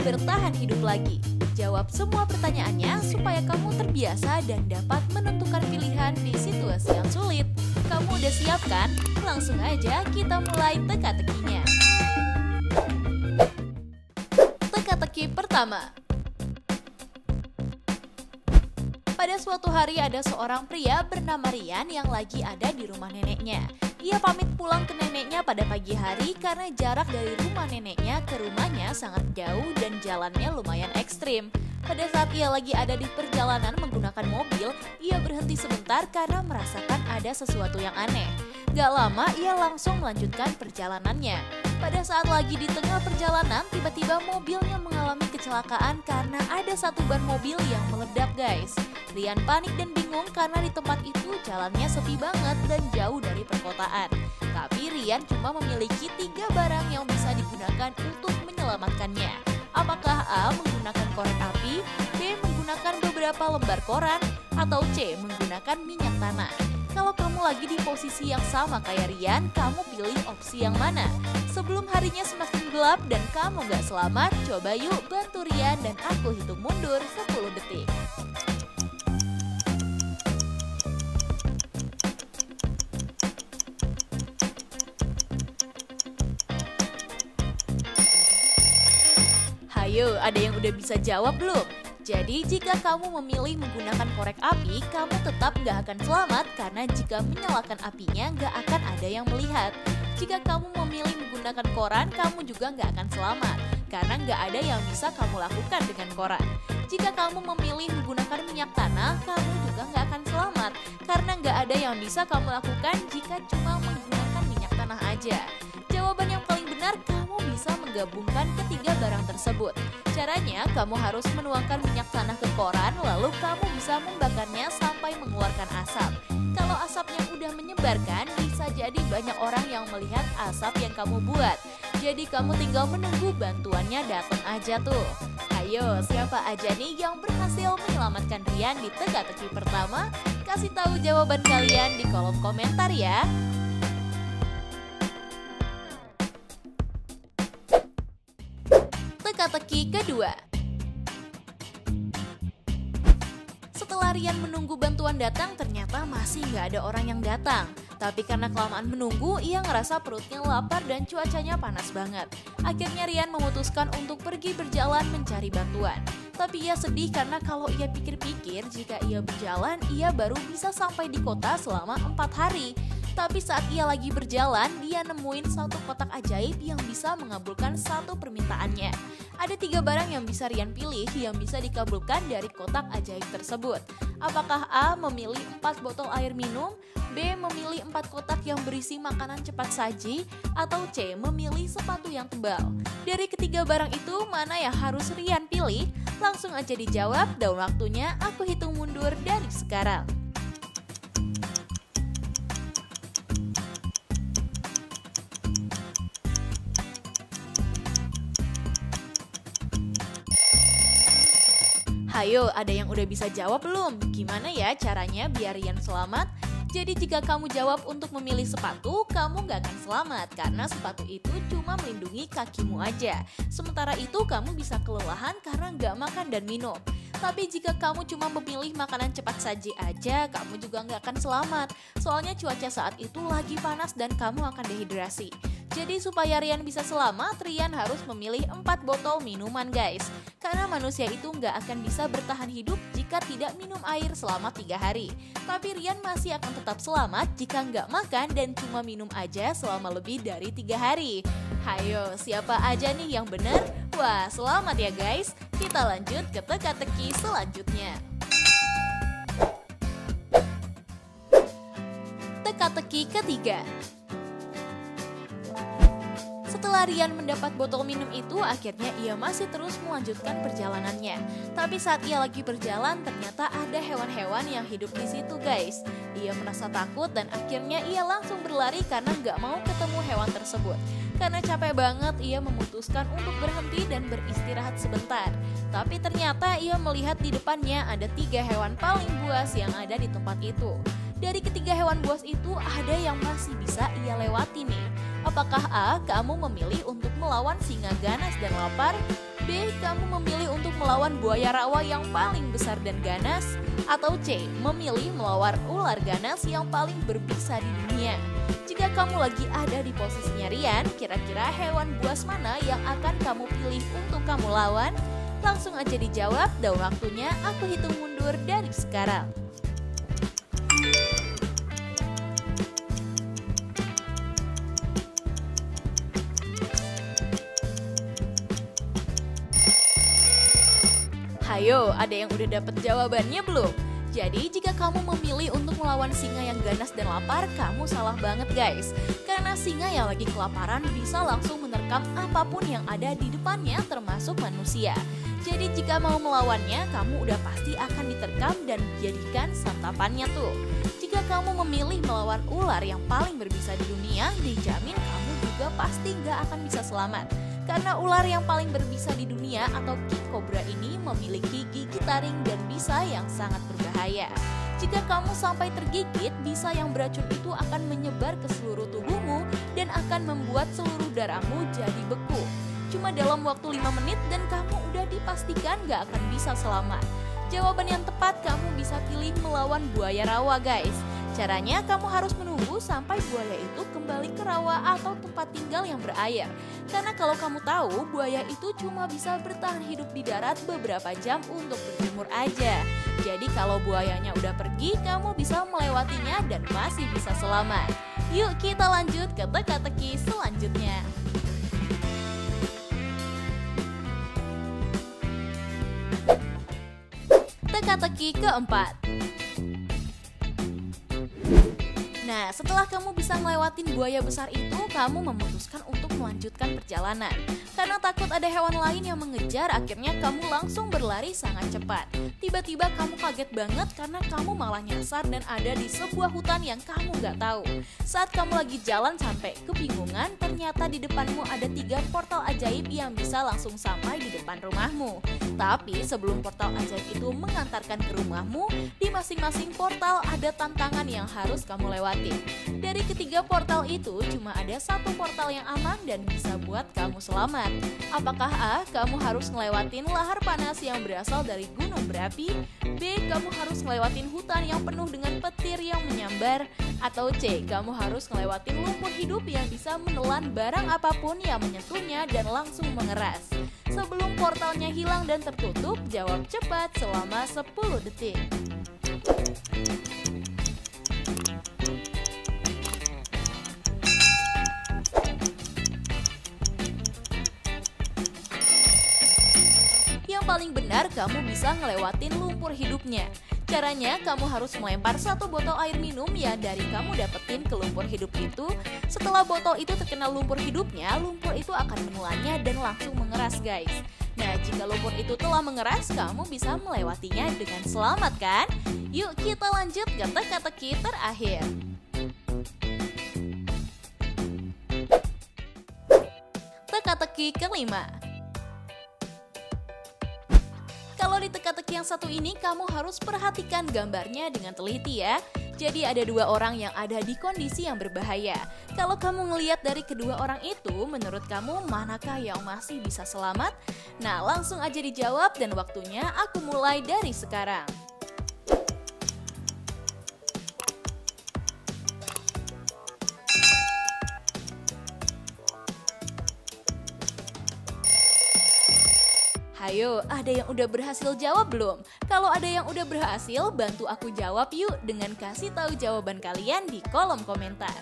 bertahan hidup lagi. Jawab semua pertanyaannya supaya kamu terbiasa dan dapat menentukan pilihan di situasi yang sulit. Kamu udah siap kan? Langsung aja kita mulai teka-tekinya. Teka-teki pertama. Pada suatu hari ada seorang pria bernama Rian yang lagi ada di rumah neneknya. Ia pamit pulang ke neneknya pada pagi hari karena jarak dari rumah neneknya ke rumahnya sangat jauh dan jalannya lumayan ekstrim. Pada saat ia lagi ada di perjalanan menggunakan mobil, ia berhenti sebentar karena merasakan ada sesuatu yang aneh. Gak lama ia langsung melanjutkan perjalanannya. Pada saat lagi di tengah perjalanan, tiba-tiba mobilnya mengalami kecelakaan karena ada satu ban mobil yang meledak, guys. Rian panik dan bingung karena di tempat itu jalannya sepi banget dan jauh dari perkotaan. Tapi Rian cuma memiliki 3 barang yang bisa digunakan untuk menyelamatkannya. Apakah A. menggunakan korek api, B. menggunakan beberapa lembar koran, atau C. menggunakan minyak tanah? Kalau kamu lagi di posisi yang sama kayak Rian, kamu pilih opsi yang mana? Sebelum harinya semakin gelap dan kamu gak selamat, coba yuk bantu Rian dan aku hitung mundur 10 detik. Hayo, ada yang udah bisa jawab belum? Jadi jika kamu memilih menggunakan korek api, kamu tetap gak akan selamat karena jika menyalakan apinya gak akan ada yang melihat. Jika kamu memilih menggunakan koran, kamu juga gak akan selamat karena gak ada yang bisa kamu lakukan dengan koran. Jika kamu memilih menggunakan minyak tanah, kamu juga gak akan selamat karena gak ada yang bisa kamu lakukan jika cuma menggunakan minyak tanah aja. Jawaban yang paling benar, kamu bisa menggabungkan ketiga barang tersebut. Caranya, kamu harus menuangkan minyak tanah ke koran, lalu kamu bisa membakarnya sampai mengeluarkan asap. Kalau asapnya udah menyebarkan, bisa jadi banyak orang yang melihat asap yang kamu buat. Jadi kamu tinggal menunggu bantuannya datang aja tuh. Ayo, siapa aja nih yang berhasil menyelamatkan Rian di teka-teki pertama? Kasih tahu jawaban kalian di kolom komentar ya. Teka-teki kedua. Setelah Rian menunggu bantuan datang, ternyata masih nggak ada orang yang datang. Tapi karena kelamaan menunggu, ia ngerasa perutnya lapar dan cuacanya panas banget. Akhirnya Rian memutuskan untuk pergi berjalan mencari bantuan. Tapi ia sedih karena kalau ia pikir-pikir, jika ia berjalan, ia baru bisa sampai di kota selama 4 hari. Tapi saat ia lagi berjalan, dia nemuin satu kotak ajaib yang bisa mengabulkan satu permintaannya. Ada 3 barang yang bisa Rian pilih yang bisa dikabulkan dari kotak ajaib tersebut. Apakah A. memilih 4 botol air minum, B. memilih 4 kotak yang berisi makanan cepat saji, atau C. memilih sepatu yang tebal? Dari ketiga barang itu, mana yang harus Rian pilih? Langsung aja dijawab, dan waktunya aku hitung mundur dari sekarang. Hayo, ada yang udah bisa jawab belum? Gimana ya caranya biar Rian selamat? Jadi jika kamu jawab untuk memilih sepatu, kamu gak akan selamat karena sepatu itu cuma melindungi kakimu aja. Sementara itu kamu bisa kelelahan karena gak makan dan minum. Tapi jika kamu cuma memilih makanan cepat saji aja, kamu juga gak akan selamat. Soalnya cuaca saat itu lagi panas dan kamu akan dehidrasi. Jadi supaya Rian bisa selamat, Rian harus memilih 4 botol minuman, guys. Karena manusia itu nggak akan bisa bertahan hidup jika tidak minum air selama 3 hari. Tapi Rian masih akan tetap selamat jika nggak makan dan cuma minum aja selama lebih dari 3 hari. Hayo, siapa aja nih yang benar? Wah, selamat ya guys. Kita lanjut ke teka-teki selanjutnya. Teka-teki ketiga. Setelah Rian mendapat botol minum itu, akhirnya ia masih terus melanjutkan perjalanannya. Tapi saat ia lagi berjalan, ternyata ada hewan-hewan yang hidup di situ, guys. Ia merasa takut dan akhirnya ia langsung berlari karena gak mau ketemu hewan tersebut. Karena capek banget, ia memutuskan untuk berhenti dan beristirahat sebentar. Tapi ternyata ia melihat di depannya ada 3 hewan paling buas yang ada di tempat itu. Dari ketiga hewan buas itu, ada yang masih bisa ia lewati nih. Apakah A. kamu memilih untuk melawan singa ganas dan lapar, B. Kamu memilih untuk melawan buaya rawa yang paling besar dan ganas. Atau C. Memilih melawan ular ganas yang paling berbisa di dunia. Jika kamu lagi ada di posisinya Rian, kira-kira hewan buas mana yang akan kamu pilih untuk kamu lawan? Langsung aja dijawab, dan waktunya aku hitung mundur dari sekarang. Hayo, ada yang udah dapet jawabannya belum? Jadi jika kamu memilih untuk melawan singa yang ganas dan lapar, kamu salah banget guys. Karena singa yang lagi kelaparan bisa langsung menerkam apapun yang ada di depannya termasuk manusia. Jadi jika mau melawannya, kamu udah pasti akan diterkam dan dijadikan santapannya tuh. Jika kamu memilih melawan ular yang paling berbisa di dunia, dijamin kamu juga pasti nggak akan bisa selamat. Karena ular yang paling berbisa di dunia atau king cobra ini memiliki gigi taring dan bisa yang sangat berbahaya. Jika kamu sampai tergigit, bisa yang beracun itu akan menyebar ke seluruh tubuhmu dan akan membuat seluruh darahmu jadi beku. Cuma dalam waktu 5 menit dan kamu udah dipastikan gak akan bisa selamat. Jawaban yang tepat kamu bisa pilih melawan buaya rawa guys. Caranya kamu harus menunggu sampai buaya itu kembali ke rawa atau tempat tinggal yang berair. Karena kalau kamu tahu, buaya itu cuma bisa bertahan hidup di darat beberapa jam untuk berjemur aja. Jadi kalau buayanya udah pergi, kamu bisa melewatinya dan masih bisa selamat. Yuk kita lanjut ke teka-teki selanjutnya. Teka-teki keempat. Nah, setelah kamu bisa ngelewatin buaya besar itu, kamu memutuskan untuk melanjutkan perjalanan. Karena takut ada hewan lain yang mengejar, akhirnya kamu langsung berlari sangat cepat. Tiba-tiba kamu kaget banget karena kamu malah nyasar dan ada di sebuah hutan yang kamu gak tahu. Saat kamu lagi jalan sampai kebingungan, ternyata di depanmu ada 3 portal ajaib yang bisa langsung sampai di depan rumahmu. Tapi sebelum portal ajaib itu mengantarkan ke rumahmu, di masing-masing portal ada tantangan yang harus kamu lewati. Dari ketiga portal itu, cuma ada 1 portal yang aman dan bisa buat kamu selamat. Apakah A. Kamu harus ngelewatin lahar panas yang berasal dari gunung berapi? B. Kamu harus ngelewatin hutan yang penuh dengan petir yang menyambar? Atau C. Kamu harus ngelewatin lumpur hidup yang bisa menelan barang apapun yang menyentuhnya dan langsung mengeras? Sebelum portalnya hilang dan tertutup, jawab cepat selama 10 detik. Yang paling benar, kamu bisa ngelewatin lumpur hidupnya. Caranya, kamu harus melempar 1 botol air minum yang dari kamu dapetin ke lumpur hidup itu. Setelah botol itu terkena lumpur hidupnya, lumpur itu akan menelannya dan langsung mengeras guys. Nah, jika lumpur itu telah mengeras, kamu bisa melewatinya dengan selamat kan? Yuk kita lanjut ke teka-teki terakhir. Teka-teki kelima. Kalau di teka-teki yang satu ini, kamu harus perhatikan gambarnya dengan teliti ya. Jadi ada 2 orang yang ada di kondisi yang berbahaya. Kalau kamu ngelihat dari kedua orang itu, menurut kamu manakah yang masih bisa selamat? Nah, langsung aja dijawab dan waktunya aku mulai dari sekarang. Ayo, ada yang udah berhasil jawab belum? Kalau ada yang udah berhasil, bantu aku jawab yuk dengan kasih tahu jawaban kalian di kolom komentar.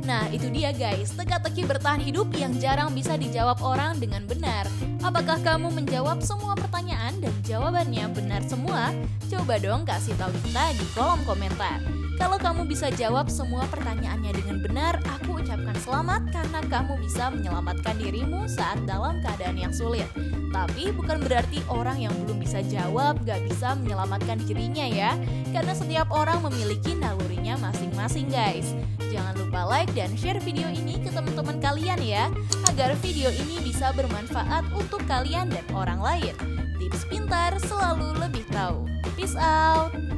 Nah, itu dia guys, teka-teki bertahan hidup yang jarang bisa dijawab orang dengan benar. Apakah kamu menjawab semua pertanyaan dan jawabannya benar semua? Coba dong kasih tahu kita di kolom komentar. Kalau kamu bisa jawab semua pertanyaannya dengan benar, aku ucapkan selamat karena kamu bisa menyelamatkan dirimu saat dalam keadaan yang sulit. Tapi bukan berarti orang yang belum bisa jawab gak bisa menyelamatkan dirinya ya. Karena setiap orang memiliki nalurinya masing-masing guys. Jangan lupa like dan share video ini ke teman-teman kalian ya, agar video ini bisa bermanfaat untuk kalian dan orang lain. Tips pintar selalu lebih tahu. Peace out!